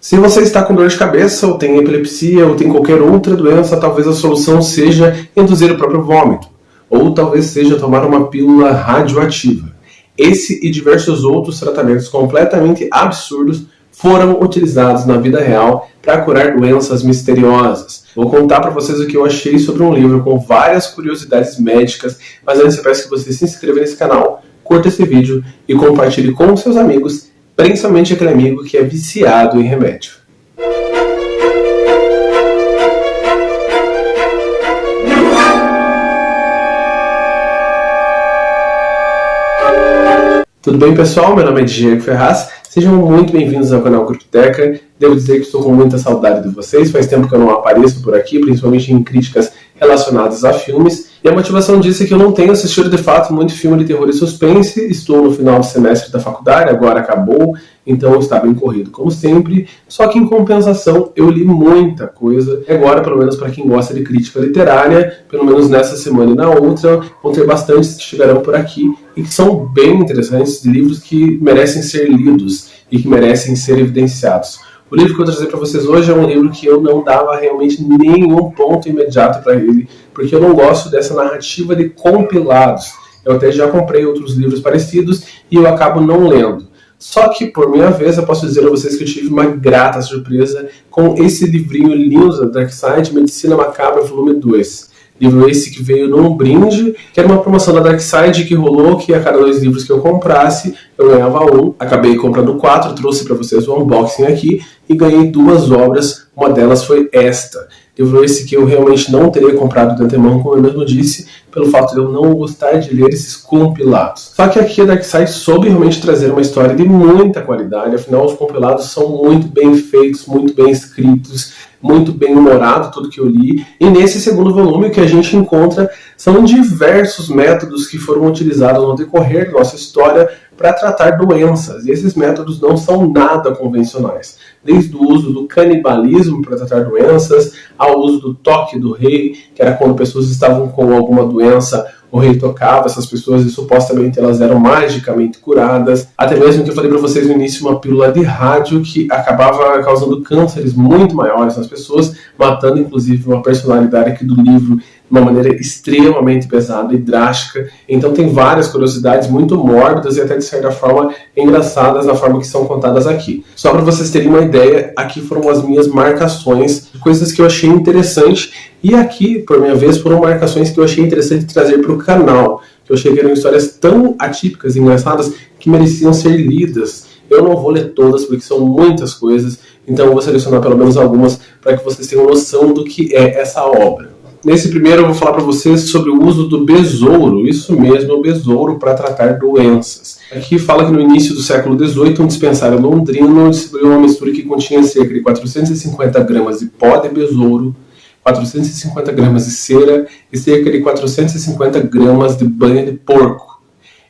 Se você está com dor de cabeça, ou tem epilepsia, ou tem qualquer outra doença, talvez a solução seja induzir o próprio vômito, ou talvez seja tomar uma pílula radioativa. Esse e diversos outros tratamentos completamente absurdos foram utilizados na vida real para curar doenças misteriosas. Vou contar para vocês o que eu achei sobre um livro com várias curiosidades médicas, mas antes eu peço que você se inscreva nesse canal, curta esse vídeo e compartilhe com os seus amigos, principalmente aquele amigo que é viciado em remédio. Tudo bem, pessoal? Meu nome é Diego Ferraz. Sejam muito bem-vindos ao canal Criptoteca. Devo dizer que estou com muita saudade de vocês. Faz tempo que eu não apareço por aqui, principalmente em críticas relacionadas a filmes. E a motivação disso é que eu não tenho assistido de fato muito filme de terror e suspense. Estou no final do semestre da faculdade, agora acabou, então está bem corrido como sempre. Só que em compensação eu li muita coisa. E agora, pelo menos para quem gosta de crítica literária, pelo menos nessa semana e na outra, vão ter bastantes que chegarão por aqui e que são bem interessantes, de livros que merecem ser lidos e que merecem ser evidenciados. O livro que eu vou trazer para vocês hoje é um livro que eu não dava realmente nenhum ponto imediato para ele, porque eu não gosto dessa narrativa de compilados. Eu até já comprei outros livros parecidos e eu acabo não lendo. Só que, por minha vez, eu posso dizer a vocês que eu tive uma grata surpresa com esse livrinho lindo da Darkside, Medicina Macabra, volume 2. Livro esse que veio num brinde, que era uma promoção da Darkside que rolou, que a cada 2 livros que eu comprasse, eu ganhava um. Acabei comprando 4, trouxe para vocês o unboxing aqui e ganhei 2 obras, uma delas foi esta. Livro esse que eu realmente não teria comprado de antemão, como eu mesmo disse, pelo fato de eu não gostar de ler esses compilados. Só que aqui a Darkside soube realmente trazer uma história de muita qualidade, afinal os compilados são muito bem feitos, muito bem escritos, muito bem humorado tudo que eu li. E nesse segundo volume o que a gente encontra são diversos métodos que foram utilizados no decorrer da nossa história para tratar doenças. E esses métodos não são nada convencionais. Desde o uso do canibalismo para tratar doenças, ao uso do toque do rei, que era quando pessoas estavam com alguma doença, o rei tocava essas pessoas e supostamente elas eram magicamente curadas. Até mesmo que eu falei para vocês no início, uma pílula de rádio que acabava causando cânceres muito maiores nas pessoas, matando inclusive uma personalidade aqui do livro de uma maneira extremamente pesada e drástica. Então tem várias curiosidades muito mórbidas e até de certa forma engraçadas na forma que são contadas aqui. Só para vocês terem uma ideia, aqui foram as minhas marcações, coisas que eu achei interessante, e aqui, por minha vez, foram marcações que eu achei interessante trazer para o canal, que eu achei que eram histórias tão atípicas e engraçadas que mereciam ser lidas. Eu não vou ler todas porque são muitas coisas, então eu vou selecionar pelo menos algumas para que vocês tenham noção do que é essa obra. Nesse primeiro eu vou falar para vocês sobre o uso do besouro, isso mesmo, o besouro para tratar doenças. Aqui fala que no início do século XVIII, um dispensário londrino distribuiu uma mistura que continha cerca de 450 gramas de pó de besouro, 450 gramas de cera e cerca de 450 gramas de banha de porco.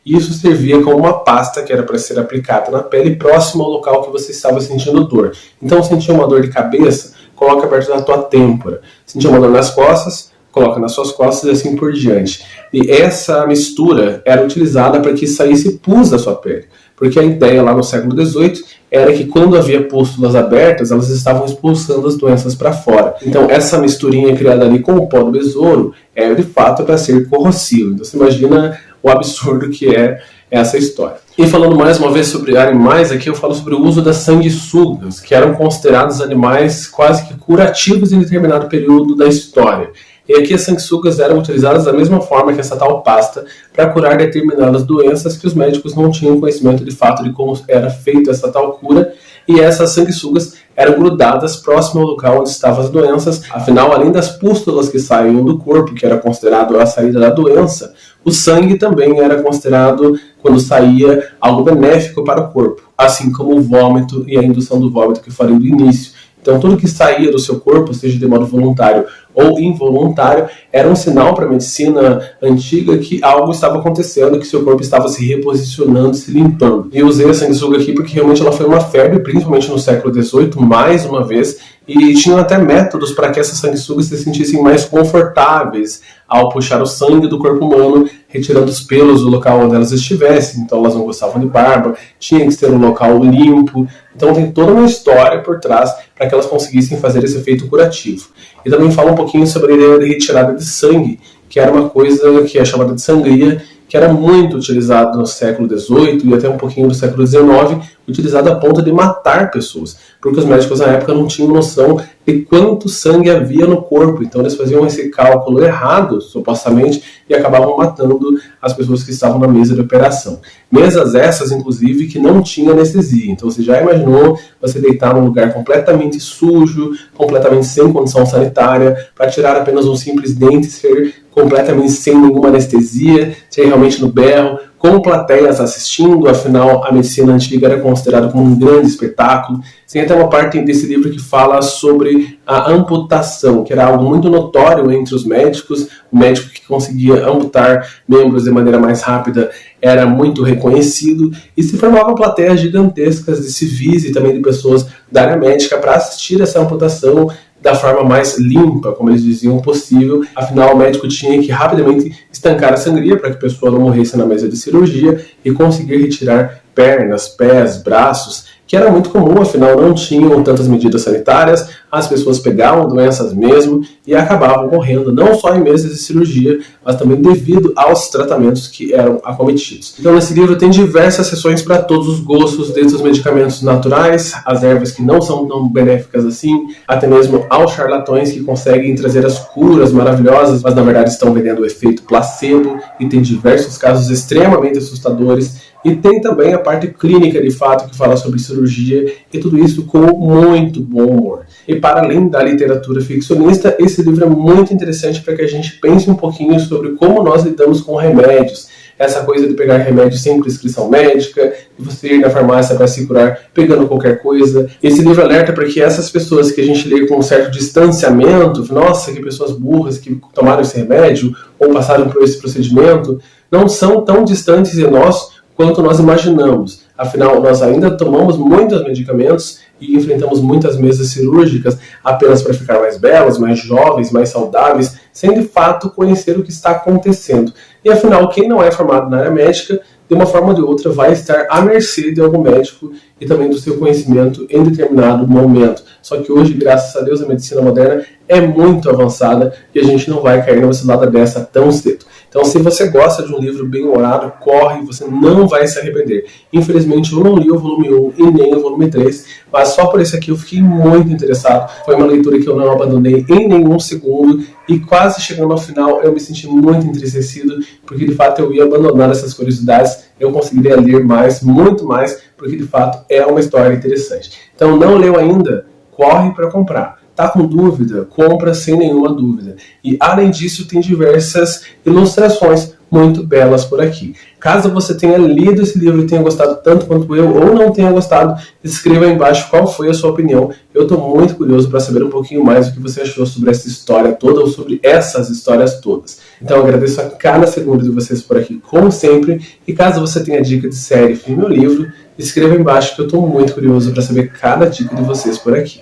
Isso servia como uma pasta que era para ser aplicada na pele próximo ao local que você estava sentindo dor. Então, sentia uma dor de cabeça, coloca perto da tua têmpora. Sentia uma dor nas costas, coloca nas suas costas e assim por diante. E essa mistura era utilizada para que saísse pus da sua pele. Porque a ideia lá no século XVIII era que quando havia pústulas abertas, elas estavam expulsando as doenças para fora. Então essa misturinha criada ali com o pó do besouro é de fato para ser corrosivo. Então você imagina o absurdo que é essa história. E falando mais uma vez sobre animais, aqui eu falo sobre o uso das sanguessugas, que eram considerados animais quase que curativos em determinado período da história. E aqui as sanguessugas eram utilizadas da mesma forma que essa tal pasta para curar determinadas doenças que os médicos não tinham conhecimento de fato de como era feita essa tal cura, e essas sanguessugas eram grudadas próximo ao local onde estavam as doenças. Afinal, além das pústulas que saíam do corpo, que era considerado a saída da doença, o sangue também era considerado, quando saía, algo benéfico para o corpo, assim como o vômito e a indução do vômito que eu falei no início. Então tudo que saía do seu corpo, seja de modo voluntário ou involuntário, era um sinal para a medicina antiga que algo estava acontecendo, que seu corpo estava se reposicionando, se limpando. E eu usei a sanguessuga aqui porque realmente ela foi uma febre, principalmente no século XVIII, mais uma vez, e tinham até métodos para que essas sanguessugas se sentissem mais confortáveis ao puxar o sangue do corpo humano, retirando os pelos do local onde elas estivessem, então elas não gostavam de barba, tinha que ser um local limpo. Então tem toda uma história por trás para que elas conseguissem fazer esse efeito curativo. E também fala um pouquinho sobre a ideia de retirada de sangue, que era uma coisa que é chamada de sangria, que era muito utilizado no século XVIII e até um pouquinho do século XIX, utilizado a ponto de matar pessoas, porque os médicos na época não tinham noção de quanto sangue havia no corpo, então eles faziam esse cálculo errado, supostamente, e acabavam matando as pessoas que estavam na mesa de operação. Mesas essas, inclusive, que não tinha anestesia, então você já imaginou você deitar num lugar completamente sujo, completamente sem condição sanitária, para tirar apenas um simples dente, ser completamente sem nenhuma anestesia, ser realmente no berro, com plateias assistindo, afinal a medicina antiga era considerada como um grande espetáculo. Tem até uma parte desse livro que fala sobre a amputação, que era algo muito notório entre os médicos. O médico que conseguia amputar membros de maneira mais rápida era muito reconhecido, e se formavam plateias gigantescas de civis e também de pessoas da área médica para assistir essa amputação da forma mais limpa, como eles diziam, possível. Afinal, o médico tinha que rapidamente estancar a sangria para que a pessoa não morresse na mesa de cirurgia e conseguir retirar pernas, pés, braços, que era muito comum, afinal não tinham tantas medidas sanitárias, as pessoas pegavam doenças mesmo e acabavam morrendo, não só em mesas de cirurgia, mas também devido aos tratamentos que eram acometidos. Então nesse livro tem diversas seções para todos os gostos, desde os medicamentos naturais, as ervas que não são tão benéficas assim, até mesmo aos charlatões que conseguem trazer as curas maravilhosas, mas na verdade estão vendendo o efeito placebo, e tem diversos casos extremamente assustadores. E tem também a parte clínica, de fato, que fala sobre cirurgia, e tudo isso com muito bom humor. E para além da literatura ficcionista, esse livro é muito interessante para que a gente pense um pouquinho sobre como nós lidamos com remédios. Essa coisa de pegar remédio sem prescrição médica, de você ir na farmácia para se curar pegando qualquer coisa. Esse livro alerta para que essas pessoas que a gente lê com um certo distanciamento, nossa, que pessoas burras que tomaram esse remédio ou passaram por esse procedimento, não são tão distantes de nós quanto nós imaginamos. Afinal, nós ainda tomamos muitos medicamentos e enfrentamos muitas mesas cirúrgicas apenas para ficar mais belos, mais jovens, mais saudáveis, sem de fato conhecer o que está acontecendo. E afinal, quem não é formado na área médica, de uma forma ou de outra, vai estar à mercê de algum médico e também do seu conhecimento em determinado momento. Só que hoje, graças a Deus, a medicina moderna é muito avançada e a gente não vai cair numa cilada dessa tão cedo. Então, se você gosta de um livro bem humorado, corre, você não vai se arrepender. Infelizmente, eu não li o volume 1 e nem o volume 3, mas só por esse aqui eu fiquei muito interessado. Foi uma leitura que eu não abandonei em nenhum segundo, e quase chegando ao final eu me senti muito entristecido, porque de fato eu ia abandonar essas curiosidades. Eu conseguiria ler mais, muito mais, porque de fato é uma história interessante. Então, não leu ainda? Corre para comprar. Tá com dúvida? Compra sem nenhuma dúvida. E além disso, tem diversas ilustrações muito belas por aqui. Caso você tenha lido esse livro e tenha gostado tanto quanto eu, ou não tenha gostado, escreva aí embaixo qual foi a sua opinião. Eu estou muito curioso para saber um pouquinho mais do que você achou sobre essa história toda, ou sobre essas histórias todas. Então eu agradeço a cada segundo de vocês por aqui, como sempre. E caso você tenha dica de série, filme ou livro, escreva aí embaixo que eu estou muito curioso para saber cada dica de vocês por aqui.